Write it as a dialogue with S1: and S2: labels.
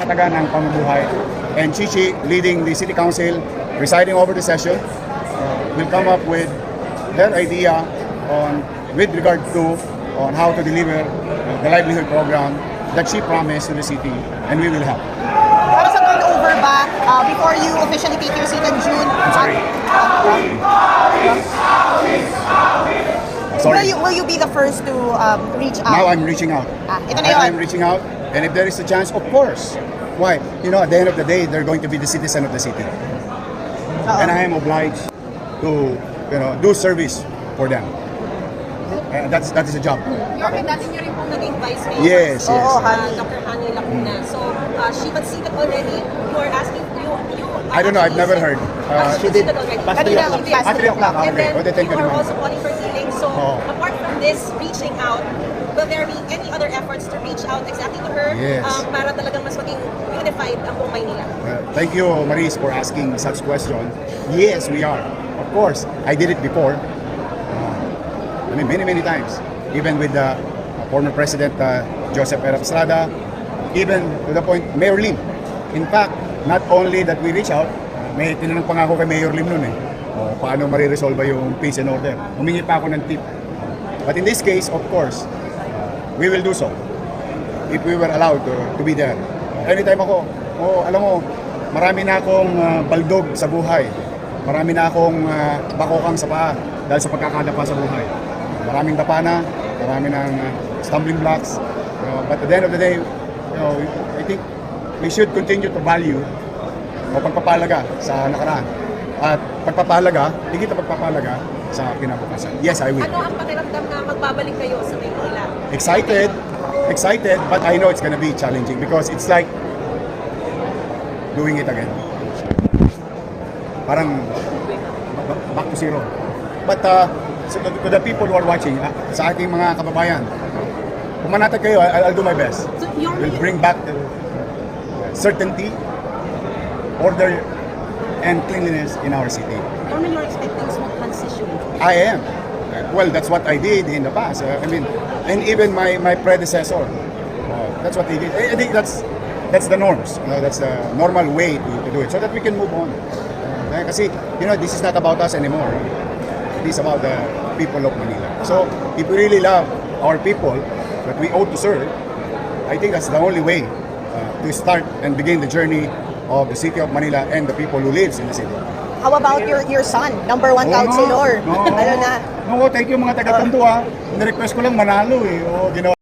S1: kakatagan ng pamumuhay. And Chichi, leading the City Council, presiding over the session, will come up with her idea with regard to on how to deliver the livelihood program that she promised to the city, and we will help.
S2: Para sa turnover ba, before you officially take your seat in June,
S1: Sorry.
S2: will you be the first to reach out?
S1: Now I'm reaching out.
S2: Ito na yun.
S1: I'm reaching out, and if there is a chance, of course. Why? You know, at the end of the day, they're going to be the citizen of the city, and I am obliged to, do service for them. That is a job.
S3: Yorme, dati niyo rin pong naging vice mayor.
S1: Yes, yes.
S3: Dr. Hani Lacuna. So, she conceded already. You are asking, you
S1: I don't know, I've never heard.
S3: She did already.
S2: Kanina,
S3: Past
S1: 3 o'clock.
S3: And
S1: Okay.
S3: then,
S1: Thank you
S3: you are
S1: naman.
S3: also calling for healing. So, apart from this reaching out, will there be any other efforts to reach out exactly to her?
S1: Yes.
S3: Para talagang mas maging unified ang buong Maynila?
S1: Thank you, Maris, for asking such question. Yes, we are. Of course, I did it before. Many times. Even with the former President Joseph R. Estrada, even to the point, Mayor Lim. In fact, not only that we reach out, may tinanong pa nga ako kay Mayor Lim noon paano mariresolve yung peace and order. Humingi pa ako ng tip. But in this case, of course, we will do so if we were allowed to be there. Anytime ako, alam mo, marami na akong baldog sa buhay. Marami na akong bakokang sa paa dahil sa pagkakadapa sa buhay. Maraming dapa na, marami ng stumbling blocks. But at the end of the day, I think we should continue to value pagpapahalaga sa nakaraan. At pagpapahalaga, higit na pagpapahalaga sa kinabukasan. Yes, I will.
S3: Ano ang pakiramdam na magbabalik kayo sa Maynila?
S1: Excited, but I know it's gonna be challenging because it's like doing it again. Parang back to zero. But so to the people who are watching, sa ating mga kababayan, pumanatag kayo, I'll do my best.
S3: So, Yorme,
S1: We'll bring back the certainty, order, and cleanliness in our city.
S3: Yorme, you're expecting smooth transition.
S1: I am. Well, that's what I did in the past. And even my predecessor, that's what they did. I think that's the norms. That's the normal way to do it, so that we can move on. Kasi, this is not about us anymore. It is about the people of Manila. So, if we really love our people that we owe to serve, I think that's the only way to start and begin the journey of the city of Manila and the people who lives in the city.
S2: How about your son, number one councilor?
S1: No, thank you mga taga-Tondo. Ni-request ko lang manalo ginawa